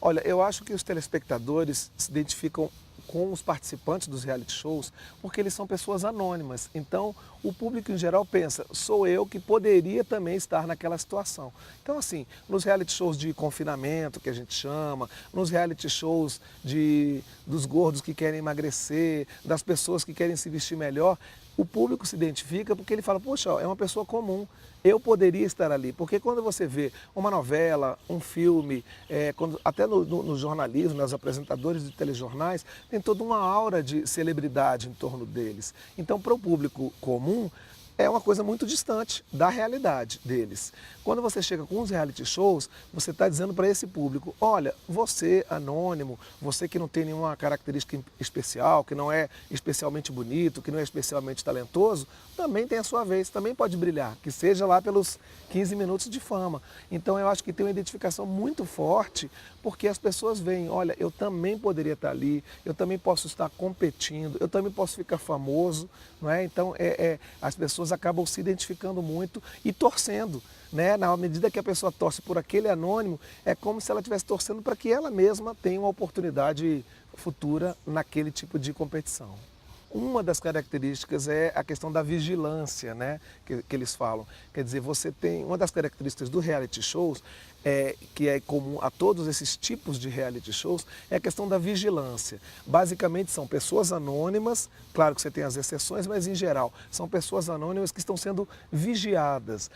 Olha, eu acho que os telespectadores se identificam com os participantes dos reality shows porque eles são pessoas anônimas. Então, o público em geral pensa, sou eu que poderia também estar naquela situação. Então, assim, nos reality shows de confinamento, que a gente chama, nos reality shows dos gordos que querem emagrecer, das pessoas que querem se vestir melhor, o público se identifica porque ele fala, poxa, é uma pessoa comum, eu poderia estar ali. Porque quando você vê uma novela, um filme, até no jornalismo, nos apresentadores de telejornais, tem toda uma aura de celebridade em torno deles. Então, para o público comum, é uma coisa muito distante da realidade deles. Quando você chega com os reality shows, você está dizendo para esse público, olha, você anônimo, você que não tem nenhuma característica especial, que não é especialmente bonito, que não é especialmente talentoso, também tem a sua vez, também pode brilhar, que seja lá pelos 15 minutos de fama. Então eu acho que tem uma identificação muito forte, porque as pessoas veem, olha, eu também poderia estar ali, eu também posso estar competindo, eu também posso ficar famoso, não é? Então as pessoas acabam se identificando muito e torcendo, né? Na medida que a pessoa torce por aquele anônimo, é como se ela estivesse torcendo para que ela mesma tenha uma oportunidade futura naquele tipo de competição. Uma das características é a questão da vigilância, né, que eles falam. Quer dizer, você tem uma das características do reality shows, que é comum a todos esses tipos de reality shows, é a questão da vigilância. Basicamente são pessoas anônimas, claro que você tem as exceções, mas em geral são pessoas anônimas que estão sendo vigiadas,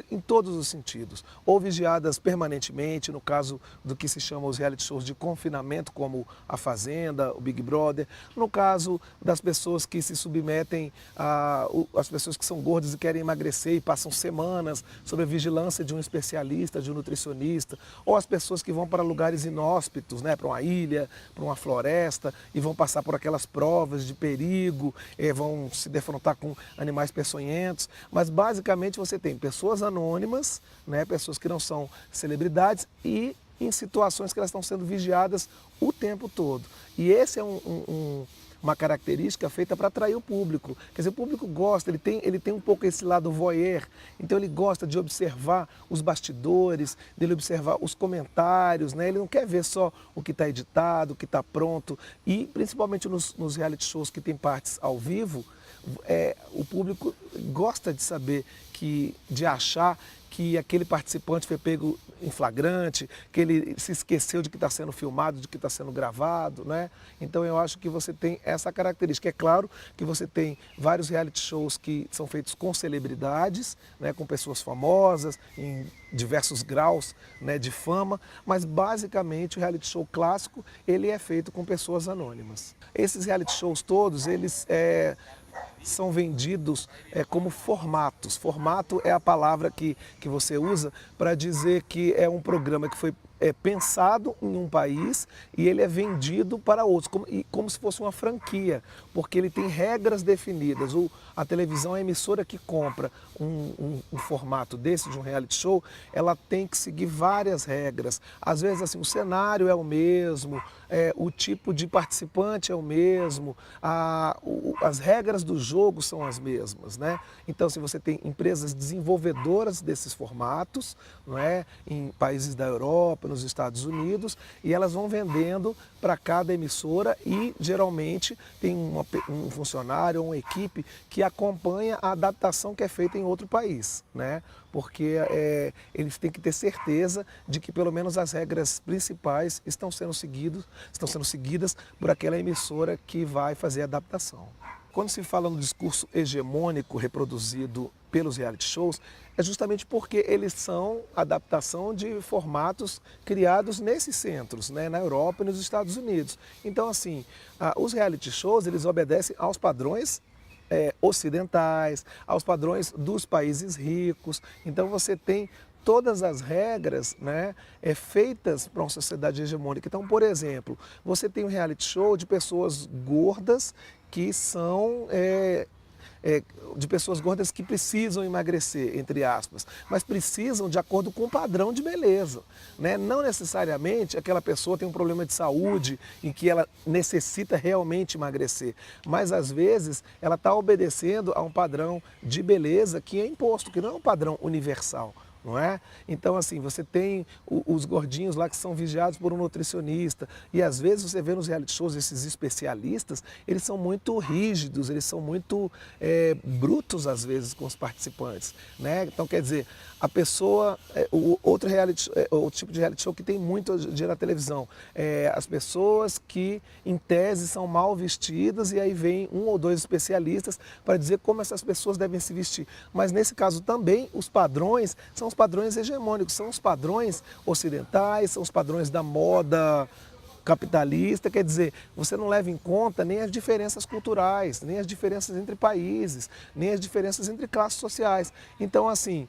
em todos os sentidos, ou vigiadas permanentemente, no caso do que se chama os reality shows de confinamento, como A Fazenda, o Big Brother, no caso das pessoas que se submetem as pessoas que são gordas e querem emagrecer e passam semanas sob a vigilância de um especialista, de um nutricionista, ou as pessoas que vão para lugares inóspitos, né, para uma ilha, para uma floresta, e vão passar por aquelas provas de perigo, vão se defrontar com animais peçonhentos, mas basicamente você tem pessoas anônimas, né, pessoas que não são celebridades e em situações que elas estão sendo vigiadas o tempo todo. E esse é uma característica feita para atrair o público. Quer dizer, o público gosta, ele tem um pouco esse lado voyeur, então ele gosta de observar os bastidores, dele observar os comentários, né? Ele não quer ver só o que está editado, o que está pronto, e principalmente nos reality shows que tem partes ao vivo, o público gosta de saber, de achar que aquele participante foi pego em flagrante, que ele se esqueceu de que está sendo filmado, de que está sendo gravado, né? Então eu acho que você tem essa característica. É claro que você tem vários reality shows que são feitos com celebridades, né, com pessoas famosas, em diversos graus, né, de fama, mas basicamente o reality show clássico, ele é feito com pessoas anônimas. Esses reality shows todos, eles são vendidos como formatos. Formato é a palavra que você usa para dizer que é um programa que foi pensado em um país e ele é vendido para outros, como se fosse uma franquia, porque ele tem regras definidas. A televisão, a emissora que compra um formato desse, de um reality show, ela tem que seguir várias regras. Às vezes, assim, o cenário é o mesmo, o tipo de participante é o mesmo, as regras do jogo são as mesmas, né? Então, se você tem empresas desenvolvedoras desses formatos, não é? Em países da Europa, nos Estados Unidos, e elas vão vendendo para cada emissora e geralmente tem um funcionário ou uma equipe que acompanha a adaptação que é feita em outro país, né? Porque eles têm que ter certeza de que pelo menos as regras principais estão sendo seguidas por aquela emissora que vai fazer a adaptação. Quando se fala no discurso hegemônico reproduzido pelos reality shows, é justamente porque eles são adaptação de formatos criados nesses centros, né, na Europa e nos Estados Unidos. Então, assim, os reality shows, eles obedecem aos padrões ocidentais, aos padrões dos países ricos. Então, você tem todas as regras, né, feitas para uma sociedade hegemônica. Então, por exemplo, você tem um reality show de pessoas gordas que são de pessoas gordas que precisam emagrecer, entre aspas, mas precisam de acordo com o padrão de beleza, né? Não necessariamente aquela pessoa tem um problema de saúde em que ela necessita realmente emagrecer, mas às vezes ela está obedecendo a um padrão de beleza que é imposto, que não é um padrão universal. não é? Então, assim, você tem os gordinhos lá que são vigiados por um nutricionista e às vezes você vê nos reality shows esses especialistas, eles são muito rígidos, eles são muito brutos às vezes com os participantes, né? Então, quer dizer, a pessoa, outro tipo de reality show que tem muito hoje em dia na televisão, as pessoas que em tese são mal vestidas e aí vem um ou dois especialistas para dizer como essas pessoas devem se vestir. Mas nesse caso também os padrões são os padrões hegemônicos, são os padrões ocidentais, são os padrões da moda capitalista, quer dizer, você não leva em conta nem as diferenças culturais, nem as diferenças entre países, nem as diferenças entre classes sociais. Então, assim,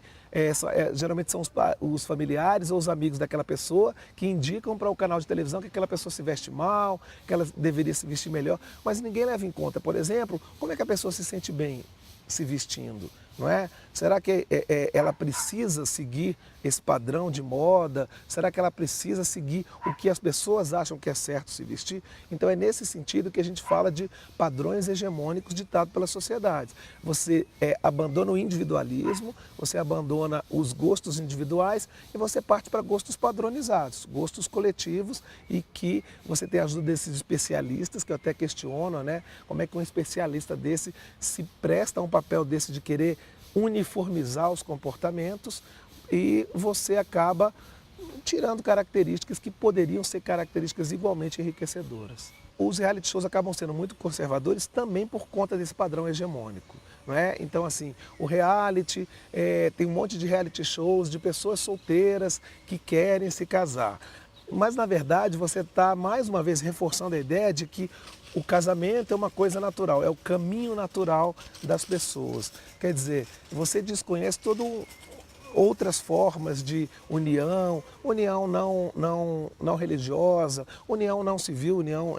geralmente são os familiares ou os amigos daquela pessoa que indicam para o canal de televisão que aquela pessoa se veste mal, que ela deveria se vestir melhor, mas ninguém leva em conta, por exemplo, como é que a pessoa se sente bem se vestindo, não é? Será que ela precisa seguir esse padrão de moda? Será que ela precisa seguir o que as pessoas acham que é certo se vestir? Então é nesse sentido que a gente fala de padrões hegemônicos ditados pela sociedade. Você abandona o individualismo, você abandona os gostos individuais e você parte para gostos padronizados, gostos coletivos e que você tem a ajuda desses especialistas, que eu até questiono, né? Como é que um especialista desse se presta a um papel desse de querer uniformizar os comportamentos e você acaba tirando características que poderiam ser características igualmente enriquecedoras. Os reality shows acabam sendo muito conservadores também por conta desse padrão hegemônico, não é? Então, assim, o reality, tem um monte de reality shows de pessoas solteiras que querem se casar. Mas, na verdade, você está, mais uma vez, reforçando a ideia de que o casamento é uma coisa natural, é o caminho natural das pessoas. Quer dizer, você desconhece outras formas de união, união não religiosa, união não civil, união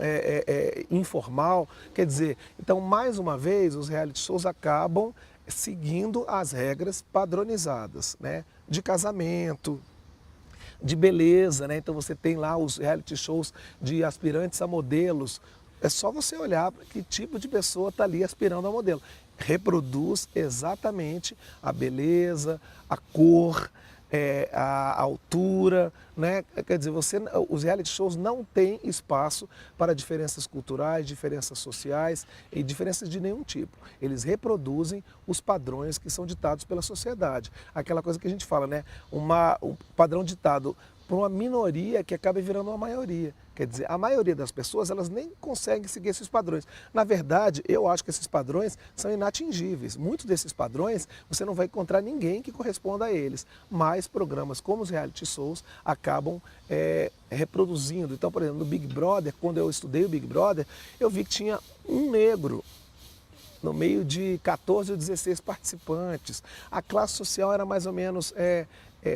informal. Quer dizer, então, mais uma vez, os reality shows acabam seguindo as regras padronizadas, né? De casamento, de beleza, né? Então você tem lá os reality shows de aspirantes a modelos. É só você olhar para que tipo de pessoa está ali aspirando a modelo. Reproduz exatamente a beleza, a cor, a altura, né? Quer dizer, os reality shows não têm espaço para diferenças culturais, diferenças sociais e diferenças de nenhum tipo. Eles reproduzem os padrões que são ditados pela sociedade. Aquela coisa que a gente fala, né? Um padrão ditado por uma minoria que acaba virando uma maioria. Quer dizer, a maioria das pessoas, elas nem conseguem seguir esses padrões. Na verdade, eu acho que esses padrões são inatingíveis. Muitos desses padrões, você não vai encontrar ninguém que corresponda a eles. Mas programas como os reality shows acabam reproduzindo. Então, por exemplo, no Big Brother, quando eu estudei o Big Brother, eu vi que tinha um negro no meio de 14 ou 16 participantes. A classe social era mais ou menos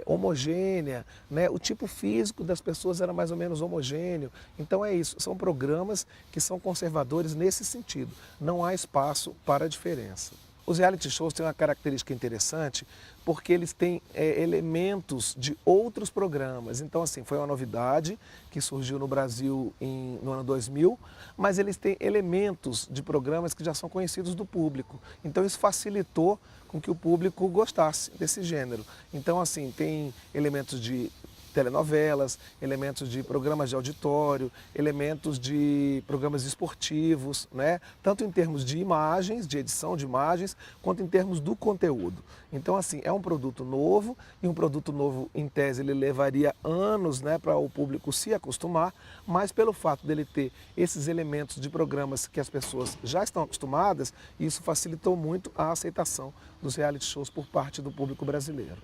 homogênea, né? O tipo físico das pessoas era mais ou menos homogêneo. Então é isso, são programas que são conservadores nesse sentido. Não há espaço para a diferença. Os reality shows têm uma característica interessante porque eles têm elementos de outros programas. Então, assim, foi uma novidade que surgiu no Brasil no ano 2000, mas eles têm elementos de programas que já são conhecidos do público. Então, isso facilitou com que o público gostasse desse gênero. Então, assim, tem elementos de telenovelas, elementos de programas de auditório, elementos de programas esportivos, né? Tanto em termos de imagens, de edição de imagens, quanto em termos do conteúdo. Então, assim, é um produto novo, e um produto novo, em tese, ele levaria anos, né, para o público se acostumar, mas pelo fato dele ter esses elementos de programas que as pessoas já estão acostumadas, isso facilitou muito a aceitação dos reality shows por parte do público brasileiro.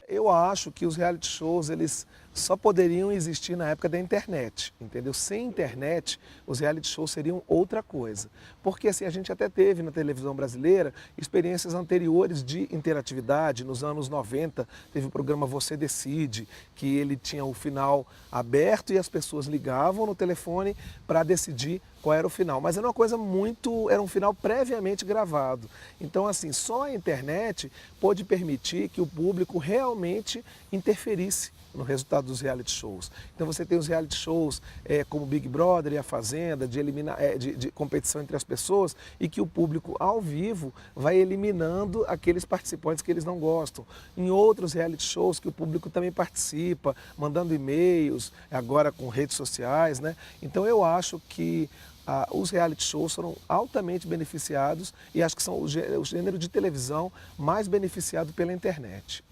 Eu acho que os reality shows, eles só poderiam existir na época da internet, entendeu? Sem internet, os reality shows seriam outra coisa. Porque assim, a gente até teve na televisão brasileira experiências anteriores de interatividade. Nos anos 90, teve o programa Você Decide, que ele tinha o final aberto e as pessoas ligavam no telefone para decidir qual era o final. Mas era uma coisa era um final previamente gravado. Então, assim, só a internet pôde permitir que o público realmente interferisse no resultado dos reality shows. Então você tem os reality shows como Big Brother e A Fazenda, de competição entre as pessoas, e que o público ao vivo vai eliminando aqueles participantes que eles não gostam. Em outros reality shows que o público também participa, mandando e-mails, agora com redes sociais, né? Então eu acho que os reality shows foram altamente beneficiados e acho que são o gênero de televisão mais beneficiado pela internet.